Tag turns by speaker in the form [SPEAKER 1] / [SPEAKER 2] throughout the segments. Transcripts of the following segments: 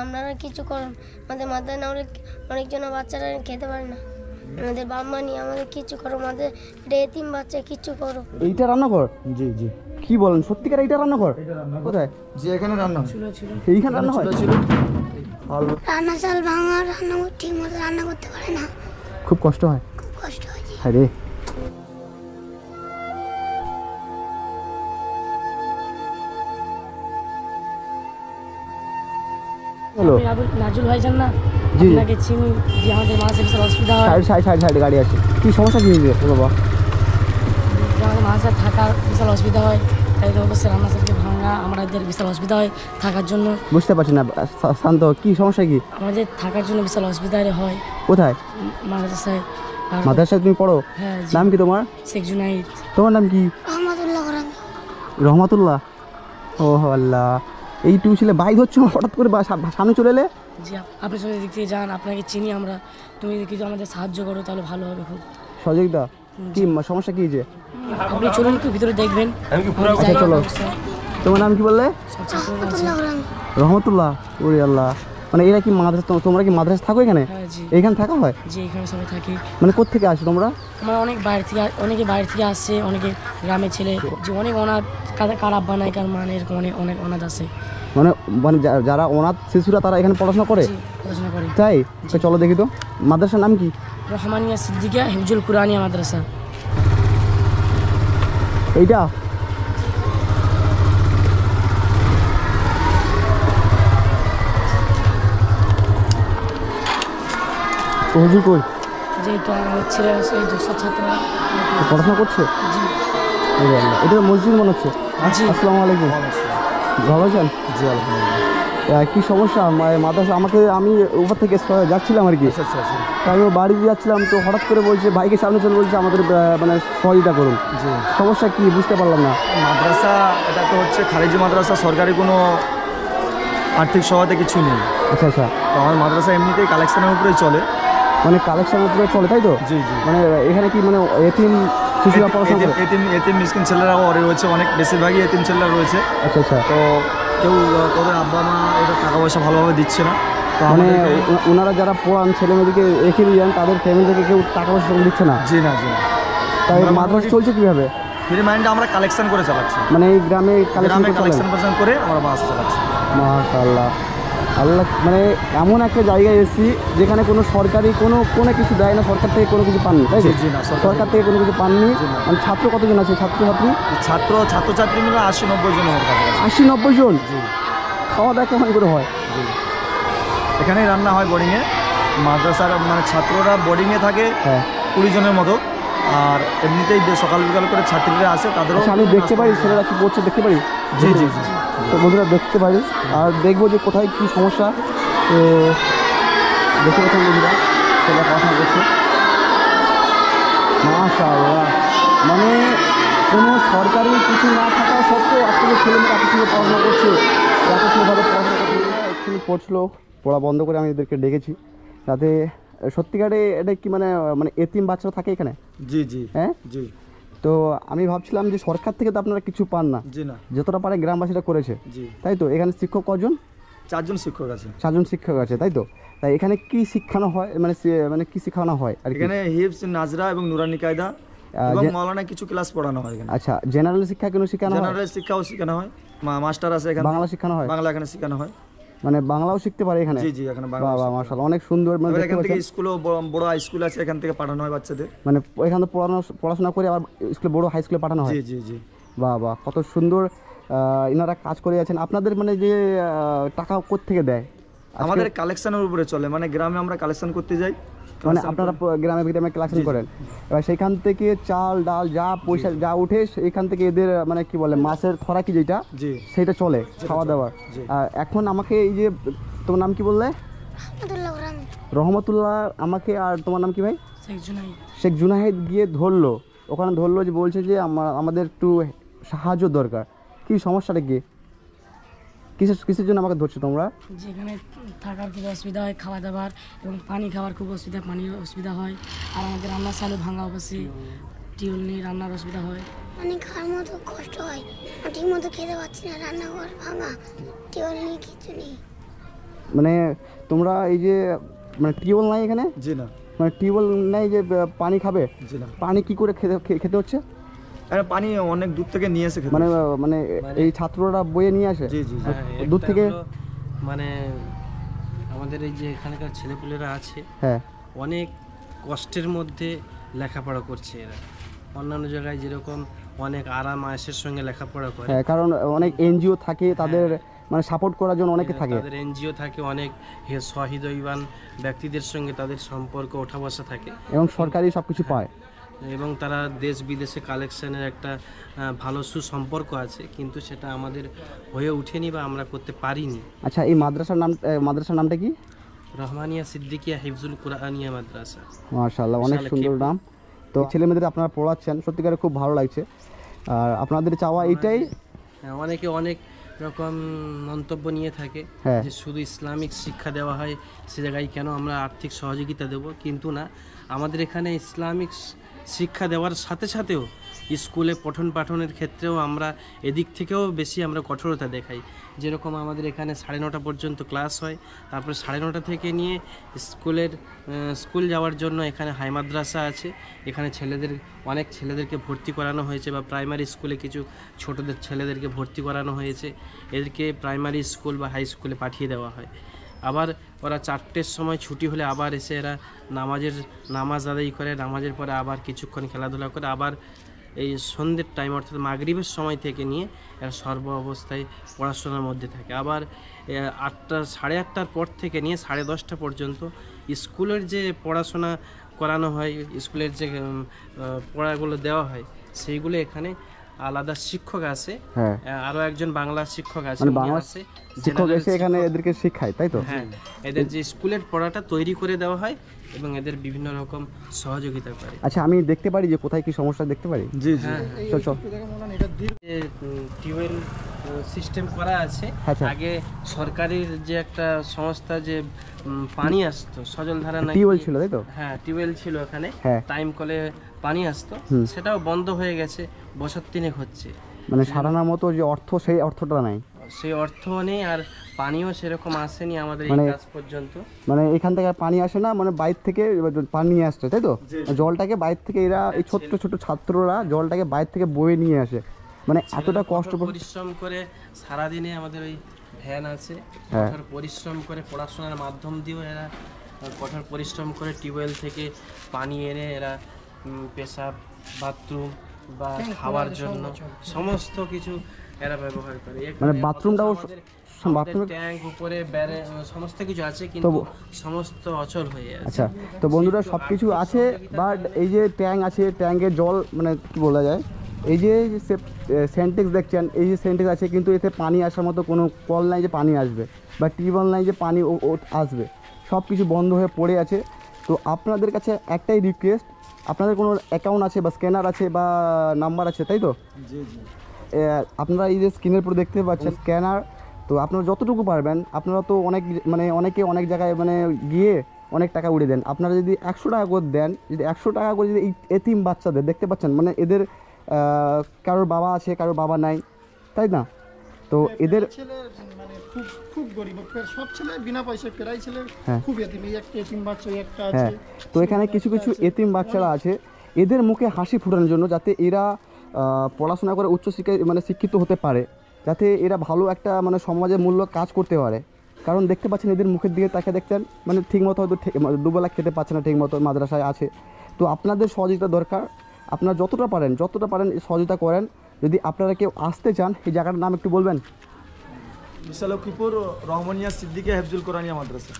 [SPEAKER 1] আপনারা কিছু করুন, আমাদের মাথায় না হলে অনেকজন বাচ্চারা খেতে পারে না, আমাদের বাবা নিয়ে আমাদের কিছু করো, আমাদের এতিম বাচ্চা কিছু করো।
[SPEAKER 2] এইটা রান্নাঘর? জি জি। কি বলেন, সত্যিকার এইটা রান্নাঘর? কোথায়?
[SPEAKER 3] যে এখানে রান্না ছিল।
[SPEAKER 2] এইখানে রান্না হয়?
[SPEAKER 1] রান্না চাল ভাঙা, রান্না ঠিক মতো রান্না করতে পারে না,
[SPEAKER 2] খুব কষ্ট হয়।
[SPEAKER 1] খুব কষ্ট হয়।
[SPEAKER 2] হ্যাঁ রে।
[SPEAKER 4] নাজুল ভাইজান না,
[SPEAKER 2] জি
[SPEAKER 4] আপনাকে চিনি, যে আমাদের মাসে বিশাল অসুবিধা হয়।
[SPEAKER 2] সাইড গাড়ি আছে। কি সমস্যা কি হয়েছে বাবা?
[SPEAKER 4] যে আমাদের মাসে থাকার বিশাল অসুবিধা হয়, তাই তো অবশ্যই রান্না সাথে ভাঙা, আমাদের বিশাল অসুবিধা হয় থাকার জন্য।
[SPEAKER 2] বুঝতে পারছি না, শান্ত। কি সমস্যা কি?
[SPEAKER 4] আমাদের থাকার জন্য বিশাল অসুবিধা হয়।
[SPEAKER 2] কোথায়?
[SPEAKER 4] মাদ্রাসায়।
[SPEAKER 2] মাদ্রাসায় তুমি পড়ো?
[SPEAKER 4] হ্যাঁ।
[SPEAKER 2] নাম কি তোমার?
[SPEAKER 4] শেখ জুনাইদ।
[SPEAKER 2] তোমার নাম কি? রহমাতুল্লাহ। ও আল্লাহ, এই টু ছেলে বাইক হচ্ছে হঠাৎ করে সামনে চলে এলে।
[SPEAKER 4] জি, আপনি সবাই দিক থেকে যান, আপনাকে চিনি আমরা, তুমি কিছু আমাদের সাহায্য করো তাহলে ভালো হবে খুব।
[SPEAKER 2] সহযোগিতা কি? সমস্যা কি যে?
[SPEAKER 4] আপনি চলুন একটু ভিতরে দেখবেন।
[SPEAKER 2] আচ্ছা চলো। তোমার নাম কি বললে? রহমতুল্লাহ। ওরে আল্লাহ, মানে এরা কি মাদ্রাসা? তোমরা কি মাদ্রাসা থাকো এখানে? এইখানে থাকা হয়?
[SPEAKER 4] জি, এখানে সবাই থাকি।
[SPEAKER 2] মানে কোত্থেকে আসো তোমরা?
[SPEAKER 4] আমরা অনেক বাইরে থেকে, অনেকে বাইরে থেকে আসছে, অনেকে গ্রামের ছেলে, যে অনেক অনাথ, কার আব্বা নাই, কার মা নেই, এরকম অনেক অনাথ আছে।
[SPEAKER 2] মানে মানে যারা অনাথ শিশুরা তারা এখানে পড়াশোনা করে?
[SPEAKER 4] পড়াশোনা করে।
[SPEAKER 2] তাই? চলো দেখি তো। মাদ্রাসার নাম কি?
[SPEAKER 4] রহমানিয়া সিদ্দিকিয়া হিফজুল কুরআনিয়া মাদ্রাসা।
[SPEAKER 2] এইটা? হুজুর কই?
[SPEAKER 4] যেহেতু আমার ছেলে আছে, এই 200 ছাত্র
[SPEAKER 2] পড়াশোনা করছে।
[SPEAKER 4] জি।
[SPEAKER 2] এটা মসজিদ মনে হচ্ছে। আসসালামু আলাইকুম। ভালো আছেন?
[SPEAKER 3] জি আলহামদুলিল্লাহ।
[SPEAKER 2] কি সমস্যা মাদ্রাসা? আমি উপর থেকে যাচ্ছিলাম আর কি, আমি বাড়িতে যাচ্ছিলাম, তো হঠাৎ করে বলছে বাইকের সামনে চলে, বলছে আমাদের মানে সহযোগিতা করুন।
[SPEAKER 3] জি।
[SPEAKER 2] সমস্যা কি বুঝতে পারলাম না।
[SPEAKER 3] মাদ্রাসা এটা তো হচ্ছে খারিজি মাদ্রাসা, সরকারি কোনো আর্থিক সহায়তা কিছু নেই।
[SPEAKER 2] আচ্ছা আচ্ছা।
[SPEAKER 3] তো আমার মাদ্রাসা এমনিতেই কালেকশনের উপরে চলে।
[SPEAKER 2] মানে কালেকশনের উপরে চলে, তাই তো?
[SPEAKER 3] জি জি।
[SPEAKER 2] মানে এখানে কি মানে এতিম শিশুরা পড়াশোনা করে?
[SPEAKER 3] এতিম মিসকিন ছেলেরাও রয়েছে, অনেক বেশিরভাগই এতিম ছেলেরা রয়েছে।
[SPEAKER 2] আচ্ছা আচ্ছা।
[SPEAKER 3] তো কেউ ওদের আব্বা মা এটা টাকা পয়সা ভালোভাবে দিচ্ছে না, তো
[SPEAKER 2] মানে
[SPEAKER 3] আমাদেরকে
[SPEAKER 2] ওনারা যারা পড়ান ছেলে মেয়েদেরকে রেখে দিয়ে যান, তাদের ফ্যামিলি থেকে কেউ টাকা পয়সা দিচ্ছে না?
[SPEAKER 3] জি না জি না।
[SPEAKER 2] তাই মাদ্রাসা চলছে কীভাবে?
[SPEAKER 3] ফ্রি মাইন্ডে আমরা কালেকশন করে চালাচ্ছি,
[SPEAKER 2] মানে এই গ্রামে
[SPEAKER 3] কালেকশন করে আমরা বাস চালাচ্ছি।
[SPEAKER 2] মাশাআল্লাহ। আল্লাহ, মানে এমন একটা জায়গায় এসেছি যেখানে কোনো সরকারি কোনো কিছু দেয় না, সরকার থেকে কোনো কিছু পাননি, তাই তো?
[SPEAKER 3] জি না,
[SPEAKER 2] সরকার থেকে কোনো কিছু পাননি। মানে ছাত্র কতজন আছে?
[SPEAKER 3] ছাত্রছাত্রী মিলে 80-90 জন আমার কাছে।
[SPEAKER 2] 80-90 জন?
[SPEAKER 3] জি।
[SPEAKER 2] খাওয়া দাওয়া কেমন করে হয়?
[SPEAKER 3] জি, এখানেই রান্না হয় বোর্ডিংয়ে। মাদ্রাসার মানে ছাত্ররা বোর্ডিংয়ে থাকে 20 জনের মতো, আর এমনিতেই সকাল বিকাল করে ছাত্রীরা আসে, তাদেরও।
[SPEAKER 2] আমি দেখতে পারি ছেলেরা কি করছে? দেখতে পারি?
[SPEAKER 3] জি জি জি।
[SPEAKER 2] তো বন্ধুরা দেখতে পারি, আর দেখবো যে কোথায় কি সমস্যা। তো দেখতে পাচ্ছেন বন্ধুরা, ছেলেরা পড়াশোনা করছে। মাশাআল্লাহ, মানে কোনো সরকারি কিছু না থাকা সত্ত্বেও আজকে ছেলেমেয়েরা এত সুন্দর পড়াশোনা করছে, এত সুন্দরভাবে পড়াশোনা করছে। একটু পড়ছিল, পড়া বন্ধ করে আমি এদেরকে ডেকেছি, যাতে সত্যিকারে এটা কি মানে এতিম বাচ্চারা থাকে এখানে?
[SPEAKER 3] জি জি।
[SPEAKER 2] হ্যাঁ
[SPEAKER 3] জি।
[SPEAKER 2] তো আমি ভাবছিলাম যে সরকার থেকে তো আপনারা কিছু পান না।
[SPEAKER 3] জি না।
[SPEAKER 2] যতটা পারে গ্রামবাসীরা করেছে।
[SPEAKER 3] জি।
[SPEAKER 2] তাই তো? এখানে শিক্ষক কজন?
[SPEAKER 3] 4 জন শিক্ষক আছে।
[SPEAKER 2] 4 জন শিক্ষক আছে, তাই তো? তাই এখানে কি শিখানো হয়, মানে কি শেখানো হয় আর কি?
[SPEAKER 3] এখানে হিফজ, নাজরা এবং নুরানি কায়দা এবং মাওলানা কিছু ক্লাস পড়ানো হয় এখানে।
[SPEAKER 2] আচ্ছা, জেনারেল শিক্ষা কেন শেখানো হয়?
[SPEAKER 3] জেনারেল শিক্ষাও শেখানো হয়, মাস্টার আছে এখানে।
[SPEAKER 2] বাংলা শেখানো হয়?
[SPEAKER 3] বাংলা এখানে শেখানো হয়।
[SPEAKER 2] মানে বাংলাও শিখতে পারে এখানে?
[SPEAKER 3] জি জি, এখানে বাংলা।
[SPEAKER 2] বাহ বাহ, মাশাআল্লাহ, অনেক সুন্দর। মানে
[SPEAKER 3] এখান থেকে স্কুলও বড় হাই স্কুল আছে, এখান থেকে পাঠানো হয় বাচ্চাদের।
[SPEAKER 2] মানে এখানে পড়াশোনা করে আবার স্কুলে, বড় হাই স্কুলে পাঠানো হয়?
[SPEAKER 3] জি জি জি।
[SPEAKER 2] বাহ বাহ, কত সুন্দর ইনারা কাজ করে যাচ্ছেন। আপনাদের মানে যে টাকা কোত্থেকে দেয়?
[SPEAKER 3] আমাদের কালেকশনের উপরে চলে, মানে গ্রামে আমরা কালেকশন করতে যাই,
[SPEAKER 2] মানে আপনারা গ্রামে কালেকশন করেন, এবার সেখান থেকে চাল ডাল যা পয়সা যা উঠে সেখান থেকে এদের মানে কি বলে মাসের খোরাকি যেটা, সেটা চলে, খাওয়া দাওয়া। এখন আমাকে এই যে, তোমার নাম কি বললে? রহমতুল্লাহ। আমাকে আর তোমার নাম কি ভাই? শেখ জুনাইদ গিয়ে ধরলো, ওখানে ধরলো যে বলছে যে আমাদের একটু সাহায্য দরকার। কি সমস্যাটা কি? কিসের জন্য আমাকে ধরছো তোমরা?
[SPEAKER 4] যেখানে থাকার খুব অসুবিধা হয়, খাওয়া দাওয়ার এবং পানি খাওয়ার খুব অসুবিধা, পানির অসুবিধা হয়। আর আমাদের রান্নার চালু ভাঙা, অবশ্যই টিউল নেই, রান্নার অসুবিধা হয়,
[SPEAKER 1] মানে খাওয়ার মতো কষ্ট হয়, ঠিক মতো খেতে পারছি না, রান্নাঘর ভাঙা, টিউল নেই, কিছু নেই।
[SPEAKER 2] মানে তোমরা এই যে মানে টিউবওয়েল নাই এখানে,
[SPEAKER 3] জি না,
[SPEAKER 2] মানে টিউবওয়েল নাই যে পানি খাবে,
[SPEAKER 3] জি না,
[SPEAKER 2] পানি কি করে খেতে হচ্ছে?
[SPEAKER 3] এটা পানি অনেক দূর থেকে নিয়ে এসে খেতে
[SPEAKER 2] মানে
[SPEAKER 3] হয়।
[SPEAKER 2] মানে এই ছাত্ররা বয়ে নিয়ে আসে
[SPEAKER 3] জি জি জি।
[SPEAKER 2] দূর থেকে?
[SPEAKER 5] মানে আমাদের এই যে এখানকার ছেলেপুলেরা আছে,
[SPEAKER 2] হ্যাঁ
[SPEAKER 5] অনেক কষ্টের মধ্যে লেখাপড়া করছে এরা। অন্যান্য জায়গায় যেরকম অনেক আরাম আয়েশের সঙ্গে লেখাপড়া করে,
[SPEAKER 2] হ্যাঁ, কারণ অনেক এনজিও থাকে তাদের মানে সাপোর্ট করার জন্য অনেকে থাকে,
[SPEAKER 5] তাদের এনজিও থাকে, অনেক সহৃদয়বান ব্যক্তিদের সঙ্গে তাদের সম্পর্ক ওঠা বসা থাকে
[SPEAKER 2] এবং সরকারি সব কিছু পায়।
[SPEAKER 5] এবং তারা দেশ বিদেশে কালেকশনের একটা ভালো সুসম্পর্ক আছে, কিন্তু সেটা আমাদের হয়ে ওঠেনি বা আমরা করতে পারিনি।
[SPEAKER 2] আচ্ছা, এই মাদ্রাসার নামটা কি?
[SPEAKER 5] রহমানিয়া সিদ্দিকিয়া হিফজুল কুরআনিয়া মাদ্রাসা।
[SPEAKER 2] মাশাআল্লাহ, অনেক সুন্দর নাম। তো ছেলে মেয়েদের আপনারা পড়াচ্ছেন, সত্যিকারে খুব ভালো লাগছে। আর আপনাদের চাওয়া এইটাই?
[SPEAKER 5] অনেকে অনেক রকম মন্তব্য নিয়ে থাকে
[SPEAKER 2] হ্যাঁ।
[SPEAKER 5] যে শুধু ইসলামিক শিক্ষা দেওয়া হয়, সে জায়গায় কেন আমরা আর্থিক সহযোগিতা দেব? কিন্তু না, আমাদের এখানে ইসলামিক শিক্ষা দেওয়ার সাথে সাথেও স্কুলে পঠন পাঠনের ক্ষেত্রেও আমরা এদিক থেকেও বেশি আমরা কঠোরতা দেখাই। যেরকম আমাদের এখানে 9:30 পর্যন্ত ক্লাস হয়, তারপরে 9:30 থেকে নিয়ে স্কুল যাওয়ার জন্য এখানে হাই মাদ্রাসা আছে। এখানে অনেক ছেলেদেরকে ভর্তি করানো হয়েছে, বা প্রাইমারি স্কুলে কিছু ছোটদের ছেলেদেরকে ভর্তি করানো হয়েছে। এদেরকে প্রাইমারি স্কুল বা হাই স্কুলে পাঠিয়ে দেওয়া হয়। আবার ওরা 4টের সময় ছুটি হলে আবার এসে এরা নামাজ আদায় করে, নামাজের পরে আবার কিছুক্ষণ খেলাধুলা করে, আবার এই সন্ধ্যের টাইম অর্থাৎ মাগরিবের সময় থেকে নিয়ে এরা সর্ব অবস্থায় পড়াশোনার মধ্যে থাকে। আবার 8:30 পর থেকে নিয়ে 10:30 পর্যন্ত স্কুলের যে পড়াশোনা করানো হয়, স্কুলের যে পড়াগুলো দেওয়া হয়, সেইগুলো এখানে আলাদা শিক্ষক আছে।
[SPEAKER 2] হ্যাঁ,
[SPEAKER 5] আরও একজন বাংলা শিক্ষক আছে,
[SPEAKER 2] মানে বাংলা শিক্ষক এসে এখানে এদেরকে শেখায়, তাই তো?
[SPEAKER 5] হ্যাঁ, এদের যে স্কুলের পড়াটা তৈরি করে দেওয়া হয় এবং এদের বিভিন্ন রকম সহযোগিতা করে।
[SPEAKER 2] আচ্ছা, আমি দেখতে পারি যে কোথায় কি সমস্যা দেখতে পারি?
[SPEAKER 3] জি জি।
[SPEAKER 2] চল চল।
[SPEAKER 5] টিউবওয়েল সিস্টেম করা আছে।
[SPEAKER 2] আচ্ছা।
[SPEAKER 5] আগে সরকারের যে একটা সংস্থা যে পানি আসতো সজলধারা নাকি,
[SPEAKER 2] টিউবওয়েল ছিল, তাই তো?
[SPEAKER 5] হ্যাঁ, টিউবওয়েল ছিল এখানে,
[SPEAKER 2] হ্যাঁ।
[SPEAKER 5] টাইম কলে পানি আসতো, সেটাও বন্ধ হয়ে গেছে, বছর 3 হচ্ছে।
[SPEAKER 2] মানে সারানোর মতো যে অর্থ, সেই অর্থটা নাই,
[SPEAKER 5] সেই অর্থ নেই, আর পানিও সেরকম আসেনি আমাদের এই কাজ পর্যন্ত।
[SPEAKER 2] মানে এখান থেকে আর পানি আসে না, মানে বাইরে থেকে পানি নিয়ে আসছে, তাই তো? জলটাকে বাইরে থেকে এরা, এই ছোট্ট ছোট ছাত্ররা জলটাকে বাইরে থেকে বয়ে নিয়ে আসে, মানে এতটা কষ্ট
[SPEAKER 5] পরিশ্রম করে সারাদিনে আমাদের ওই ভ্যান আছে,
[SPEAKER 2] হ্যাঁ।
[SPEAKER 5] কঠোর পরিশ্রম করে পড়াশোনার মাধ্যম দিয়েও এরা কঠোর পরিশ্রম করে টিউবওয়েল থেকে পানি এনে এরা পেশাব, বাথরুম বা খাওয়ার জন্য সমস্ত কিছু এরা ব্যবহার করে।
[SPEAKER 2] মানে বাথরুমটাও
[SPEAKER 5] ট্যাঙ্ক উপরে সমস্ত কিছু আছে, কিন্তু সমস্ত অচল হয়ে আছে।
[SPEAKER 2] আচ্ছা, তো বন্ধুরা সব কিছু আছে, বাট এই যে ট্যাঙ্ক আছে, ট্যাঙ্কের জল মানে কি বলা যায়, এই যে সেন্টেক্স দেখছেন, এই যে সেন্টেক্স আছে, কিন্তু এতে পানি আসার মতো কোনো কল নাই যে পানি আসবে, বা টিউবওয়েল নাই যে পানি আসবে, সব কিছু বন্ধ হয়ে পড়ে আছে। তো আপনাদের কাছে একটাই রিকোয়েস্ট, আপনাদের কোনো অ্যাকাউন্ট আছে বা স্ক্যানার আছে বা নাম্বার আছে, তাই তো?
[SPEAKER 3] জি জি।
[SPEAKER 2] আপনারা এই যে স্ক্রিনের উপর দেখতে পাচ্ছেন স্ক্যানার, তো আপনারা যতটুকু পারবেন, আপনারা তো অনেকে অনেক জায়গায় মানে গিয়ে অনেক টাকা উড়িয়ে দেন, আপনারা যদি 100 টাকা করে দেন, যদি 100 টাকা করে যদি এই এতিম বাচ্চাদের দেখতে পাচ্ছেন, মানে এদের কারোর বাবা আছে, কারোর বাবা নাই, তাই না? তো এদের
[SPEAKER 6] ছেলে মানে খুব খুব গরিব, সব ছেলে বিনা পয়সায়, প্রায় ছেলে খুব এতিম। এই একটা এতিম বাচ্চা একটা আছে।
[SPEAKER 2] হ্যাঁ, তো এখানে কিছু কিছু এতিম বাচ্চারা আছে, এদের মুখে হাসি ফোটানোর জন্য, যাতে এরা পড়াশোনা করে উচ্চশিক্ষায় মানে শিক্ষিত হতে পারে, যাতে এরা ভালো একটা মানে সমাজের মূল্য কাজ করতে পারে। কারণ দেখতে পাচ্ছেন এদের মুখের দিকে তাকে দেখছেন, মানে ঠিকমতো হয়তো দুবেলা খেতে পাচ্ছে না, ঠিকমতো মাদ্রাসায় আছে। তো আপনাদের সহযোগিতা দরকার, আপনারা যতটা পারেন সহযোগিতা করেন। যদি আপনারা কেউ আসতে চান, এই জায়গাটার নাম একটু বলবেন?
[SPEAKER 3] বিশালক্ষীপুর রহমানিয়া সিদ্দিকিয়া হিফজুল কুরআনিয়া মাদ্রাসা।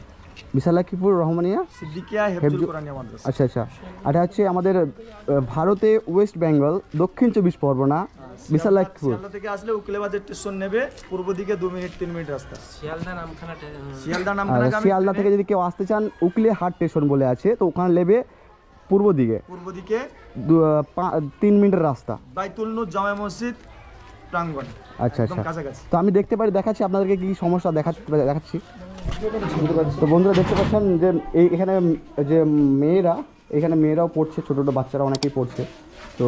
[SPEAKER 2] বিশালক্ষীপুর রহমানিয়া
[SPEAKER 3] সিদ্দিকিয়া হিফজুল কুরআনিয়া মাদ্রাসা।
[SPEAKER 2] আচ্ছা আচ্ছা, এটা হচ্ছে আমাদের ভারতে ওয়েস্ট বেঙ্গল, দক্ষিণ 24 পরগনা, বিশালক্ষীপুর।
[SPEAKER 3] শিয়ালদা থেকে আসলে উকিলেবাজার স্টেশন নেবে, পূর্ব দিকে 2 মিনিট 3 মিনিট রাস্তা।
[SPEAKER 5] শিয়ালদা
[SPEAKER 2] শিয়ালদা থেকে যদি কেউ আসতে চান, উকিলে হাট স্টেশন বলে আছে, তো ওখানে নেবে পূর্ব দিকে 3 মিনিটের রাস্তা,
[SPEAKER 3] বাইতুল নূর জামে মসজিদ প্রাঙ্গণ।
[SPEAKER 2] আচ্ছা
[SPEAKER 3] একদম
[SPEAKER 2] আচ্ছা,
[SPEAKER 3] কাছাকাছি।
[SPEAKER 2] তো আমি দেখাচ্ছি আপনাদেরকে কি সমস্যা দেখাচ্ছি। তো বন্ধুরা দেখতে পাচ্ছেন যে এখানে যে মেয়েরাও পড়ছে, ছোটো ছোটো বাচ্চারা অনেকেই পড়ছে। তো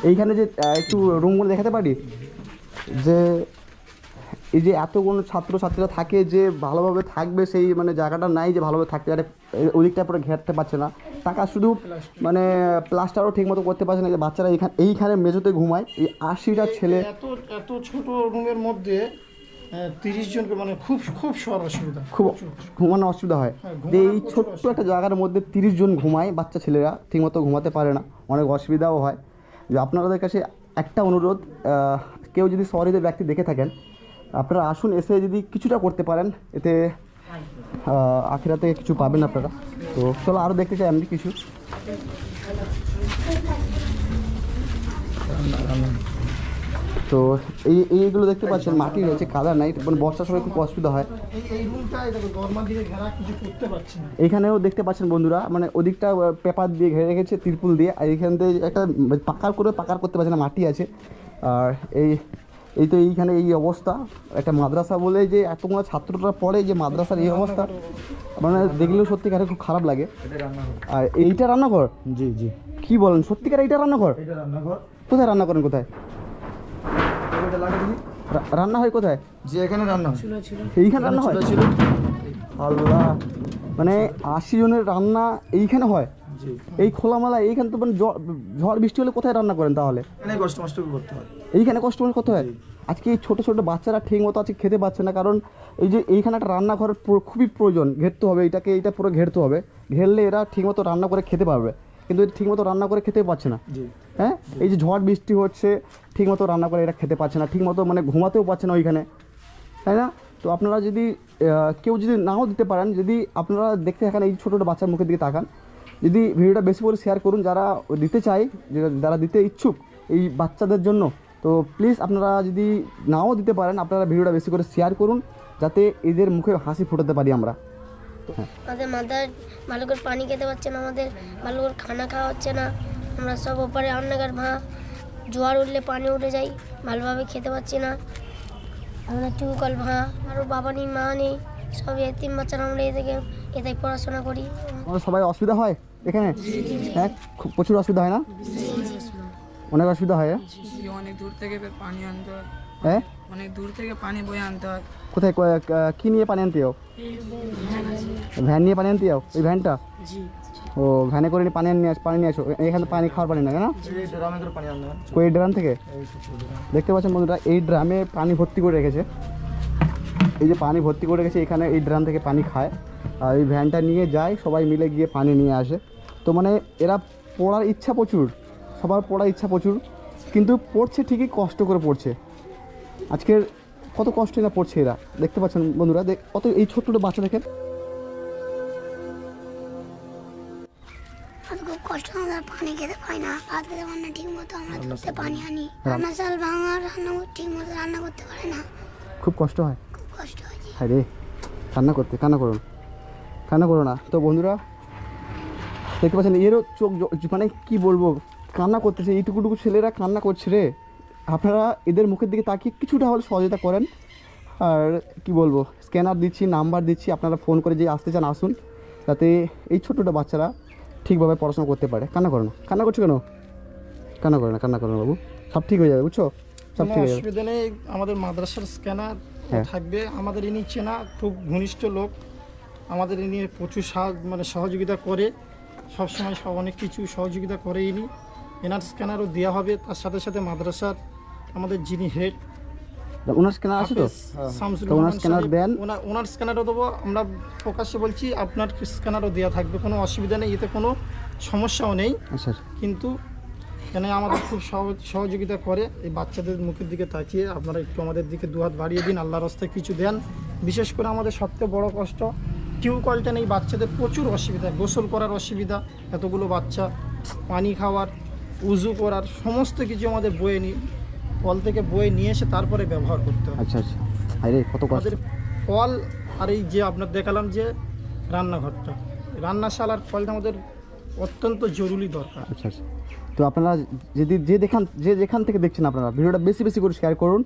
[SPEAKER 2] এইখানে যে একটু রুমগুলো দেখাতে পারি, যে এই যে এতগুলো ছাত্রছাত্রীরা থাকে যে ভালোভাবে থাকবে সেই মানে জায়গাটা নাই যে ভালোভাবে থাকতে পারে, ওদিকটা পুরো ঘেরতে পারছে না, টাকা শুধু মানে প্লাস্টারও ঠিক মতো করতে পারছে না, যে বাচ্চারা এইখানে মেঝোতে ঘুমায়, এই 80টা ছেলে।
[SPEAKER 6] এত ছোট রুমের মধ্যে 30 জনকে মানে খুব খুব শোয়ার অসুবিধা,
[SPEAKER 2] খুব ঘুমানোর অসুবিধা হয়, যে এই ছোট্ট একটা জায়গার মধ্যে 30 জন ঘুমায়, বাচ্চা ছেলেরা ঠিকমতো ঘুমাতে পারে না, অনেক অসুবিধাও হয়। যে আপনাদের কাছে একটা অনুরোধ, কেউ যদি সহৃদয় ব্যক্তি দেখে থাকেন আপনারা আসুন, এসে যদি কিছুটা করতে পারেন, এতে আখিরাতে কিছু পাবেন আপনারা। তো চলো আরও দেখতে চাই এমনি কিছু। তো এইগুলো দেখতে পাচ্ছেন মাটি রয়েছে, কাদা নাই, মানে বর্ষার সময় খুব অসুবিধা হয়।
[SPEAKER 6] এই রুমটা গরমা দিয়ে ঘেরা, কিছু করতে পারছি না।
[SPEAKER 2] এইখানেও দেখতে পাচ্ছেন বন্ধুরা, মানে ওদিকটা পেপার দিয়ে ঘিরে রেখেছে তিরপুল দিয়ে, আর এইখান থেকে একটা পাকার করতে পারছে না, মাটি আছে। আর এই তো এইখানে এই অবস্থা, একটা মাদ্রাসা বলে যে এতগুলো ছাত্ররা পড়ে, যে মাদ্রাসার এই অবস্থা মানে দেখলেও সত্যিকারে খুব খারাপ লাগে। আর এইটা রান্নাঘর?
[SPEAKER 3] জি জি।
[SPEAKER 2] কি বলেন, সত্যিকার এইটা রান্নাঘর? কোথায় রান্না করেন, কোথায় রান্না হয়, কোথায়?
[SPEAKER 3] যে এখানে রান্না হয়,
[SPEAKER 2] এইখানে রান্না হয়? আল্লাহ, মানে 80 জনের রান্না এইখানে হয়? এই খোলামেলা এইখানে তো মানে ঝড় বৃষ্টি হলে কোথায় রান্না করেন তাহলে?
[SPEAKER 3] কষ্ট করতে হয়,
[SPEAKER 2] এইখানে কষ্ট করতে হয়। আজকে এই ছোটো ছোটো বাচ্চারা ঠিক মতো আজকে খেতে পাচ্ছে না, কারণ এই যে এইখানে একটা রান্নাঘরের খুবই প্রয়োজন, ঘেরতে হবে এইটা পুরো ঘেরতে হবে, ঘেরলে এরা ঠিকমতো রান্না করে খেতে পারবে, কিন্তু ঠিকমতো রান্না করে খেতে পারছে না। হ্যাঁ, এই যে ঝড় বৃষ্টি হচ্ছে, ঠিকমতো রান্না করে এরা খেতে পারছে না, ঠিকমতো মানে ঘুমাতেও পারছে না ওইখানে, তাই না? তো আপনারা যদি কেউ যদি নাও দিতে পারেন, যদি আপনারা দেখতে থাকেন এই ছোটো ছোটো বাচ্চার মুখের দিকে তাকান, যদি ভিডিওটা বেশি করে শেয়ার করুন, যারা দিতে চায়, যারা দিতে ইচ্ছুক এই বাচ্চাদের জন্য, তো প্লিজ আপনারা যদি নাও দিতে পারেন, আপনারা ভিডিওটা বেশি করে শেয়ার করুন, যাতে এদের মুখে হাসি ফোটাতে পারি আমরা।
[SPEAKER 1] আমাদের মাথায় ভালো করে পানি খেতে পারছে না, আমাদের ভালো করে খানা খাওয়া হচ্ছে না, আমরা সব ওপারে রান্নাঘর জোয়ার উঠলে পানি উঠে যাই, ভালোভাবে খেতে পারছি না, আমাদের টিউবকল আরও বাবা নেই, মা নেই, সব এতিম বাচ্চারা, আমরা এটাই পড়াশোনা করি।
[SPEAKER 2] আমাদের সবাই অসুবিধা হয় এখানে? হ্যাঁ, খুব প্রচুর অসুবিধা হয় না? অনেক অসুবিধা হয়।
[SPEAKER 7] অনেক দূর থেকে পানি আনতে হয়,
[SPEAKER 2] হ্যাঁ,
[SPEAKER 7] অনেক দূর থেকে পানি বয়ে আনতে হয়।
[SPEAKER 2] কোথায় কি নিয়ে পানি আনতে যাও? ভ্যান নিয়ে পানি আনতে যাও? ওই ভ্যানটা? ও, ভ্যানে করে পানি নিয়ে আসো, এখানে পানি খাওয়ার পানি না, না? ওই ড্রাম থেকে দেখতে পাচ্ছেন বন্ধুরা, এই ড্রামে পানি ভর্তি করে রেখেছে, এই যে পানি ভর্তি করে রেখেছে এখানে, এই ড্রাম থেকে পানি খায়, আর এই ভ্যানটা নিয়ে যায়, সবাই মিলে গিয়ে পানি নিয়ে আসে। তো মানে এরা পড়ার ইচ্ছা প্রচুর, সবার পড়ার ইচ্ছা প্রচুর, কিন্তু পড়ছে ঠিকই, কষ্ট করে পড়ছে। আজকের কত কষ্ট না পড়ছে এরা, দেখতে পাচ্ছেন বন্ধুরা, কত এই ছোট্ট ছোটো বাচ্চা দেখেন।
[SPEAKER 1] খুব কষ্ট, আমরা পানি খেতে পাই না, ভাত খেতে পারি না ঠিক মতো, আমরা ধরতে পানি আনি, রান্না চাল ভাঙা, রান্না ঠিক মতো রান্না করতে পারে না,
[SPEAKER 2] খুব কষ্ট হয়,
[SPEAKER 1] খুব কষ্ট হয়।
[SPEAKER 2] হ্যাঁ রে, কান্না করো না। তো বন্ধুরা দেখতে পাচ্ছেন, এরও চোখ মানে কি বলবো, কান্না করতেছে, এইটুকুটুকু ছেলেরা কান্না করছে রে। আপনারা এদের মুখের দিকে তাকিয়ে কিছুটা হলে সহযোগিতা করেন, আর কি বলবো, স্ক্যানার দিচ্ছি, নাম্বার দিচ্ছি, আপনারা ফোন করে যে আসতে চান আসুন, যাতে এই ছোটো বাচ্চারা ঠিকভাবে পড়াশোনা করতে পারে। কান্না করো না, কান্না করছো কেন? কান্না করো না বাবু, সব ঠিক হয়ে যাবে, বুঝছো, সব ঠিক হয়ে যাবে।
[SPEAKER 6] অসুবিধা নেই, আমাদের মাদ্রাসার স্ক্যানার থাকবে, আমাদের ইনি চেনা খুব ঘনিষ্ঠ লোক, আমাদের ইনি প্রচুর সহযোগিতা করে, সবসময় অনেক কিছু সহযোগিতা করে ইনি, এনার স্ক্যানারও দেওয়া হবে, তার সাথে সাথে মাদ্রাসার আমাদের যিনি হেড,
[SPEAKER 2] ওনার স্ক্যানার আছে তো, ওনার স্ক্যানার দেন,
[SPEAKER 6] ওনার স্ক্যানারও দেবো, আমরা প্রকাশ্যে বলছি, আপনার স্ক্যানারও দেওয়া থাকবে, কোনো অসুবিধা নেই, এতে কোনো সমস্যাও নেই।
[SPEAKER 2] আচ্ছা,
[SPEAKER 6] কিন্তু এখানে আমাদের খুব সহযোগিতা করে, এই বাচ্চাদের মুখের দিকে তাকিয়ে আপনারা একটু আমাদের দিকে দুহাত বাড়িয়ে দিন, আল্লাহর রাস্তায় কিছু দেন। বিশেষ করে আমাদের সবচেয়ে বড় কষ্ট টিউবকলটা নেই, বাচ্চাদের প্রচুর অসুবিধা, গোসল করার অসুবিধা, এতগুলো বাচ্চা, পানি খাওয়ার, উজু করার, সমস্ত কিছু আমাদের বয়ে কল থেকে বয়ে নিয়ে এসে তারপরে ব্যবহার করতে হবে।
[SPEAKER 2] আচ্ছা, আরে কত কষ্ট।
[SPEAKER 6] আমাদের কল আর এই যে আপনার দেখালাম যে রান্নাঘরটা, রান্নাশালার কলটা আমাদের অত্যন্ত জরুরি দরকার।
[SPEAKER 2] আচ্ছা, তো আপনারা যদি যেখান থেকে দেখছেন, আপনারা ভিডিওটা বেশি বেশি করে শেয়ার করুন,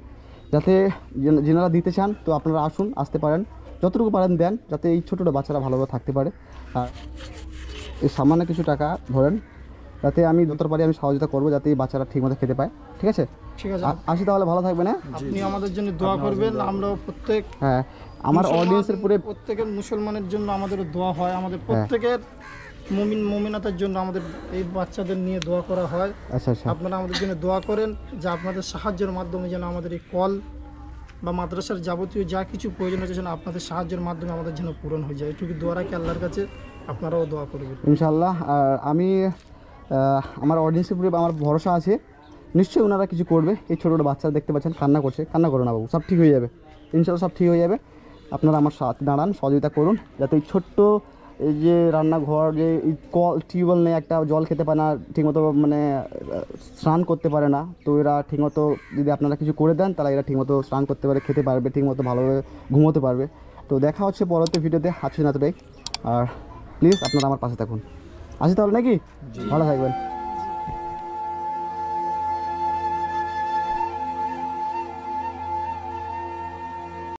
[SPEAKER 2] যাতে যেনারা দিতে চান তো আপনারা আসতে পারেন, যতটুকু পারেন দেন, যাতে এই ছোটো বাচ্চারা ভালোভাবে থাকতে পারে। আর এই সামান্য কিছু টাকা ধরেন, যাতে আমি যতটা পারি আমি সহযোগিতা করবো যাতে এই বাচ্চারা ঠিকমতো খেতে পায়। ঠিক আছে,
[SPEAKER 6] ঠিক আছে,
[SPEAKER 2] আসি তাহলে, ভালো থাকবেন। হ্যাঁ,
[SPEAKER 6] আপনি আমাদের জন্য দোয়া করবেন। আমরা প্রত্যেক
[SPEAKER 2] হ্যাঁ আমার অডিয়েন্সের পুরো
[SPEAKER 6] প্রত্যেকের মুসলমানের জন্য আমাদের দোয়া হয়, আমাদের প্রত্যেকের মুমিনাতের জন্য আমাদের এই বাচ্চাদের নিয়ে দোয়া করা হয়।
[SPEAKER 2] আচ্ছা আচ্ছা,
[SPEAKER 6] আপনারা আমাদের জন্য দোয়া করেন যে আপনাদের সাহায্যের মাধ্যমে যেন আমাদের এই কল বা মাদ্রাসার যাবতীয় যা কিছু প্রয়োজন আছে যেন আপনাদের সাহায্যের মাধ্যমে আমাদের যেন পূরণ হয়ে যায়। এটুকু দোয়া রাখি আল্লাহর কাছে, আপনারাও দোয়া করবেন
[SPEAKER 2] ইনশাআল্লাহ। আর আমি আমার অডিয়েন্সের উপরে আমার ভরসা আছে, নিশ্চয়ই ওনারা কিছু করবে। এই ছোটো ছোটো বাচ্চারা দেখতে পাচ্ছেন কান্না করছে, কান্না করো না বাবু, সব ঠিক হয়ে যাবে ইনশাআল্লাহ, সব ঠিক হয়ে যাবে। আপনারা আমার সাথে দাঁড়ান, সহযোগিতা করুন যাতে এই ছোট্ট এই যে রান্নাঘর, যে এই টিউবওয়েল নেই, একটা জল খেতে পারে না ঠিকমতো, মানে স্নান করতে পারে না, তো এরা ঠিকমতো যদি আপনারা কিছু করে দেন তাহলে এরা ঠিকমতো স্নান করতে পারে, খেতে পারবে, ঠিকমতো ভালোভাবে ঘুমোতে পারবে। তো দেখা হচ্ছে পরবর্তী ভিডিওতে, আজকে এতটাই। আর প্লিজ আপনারা আমার পাশে থাকুন। আসি তাহলে নাকি, ভালো থাকবেন।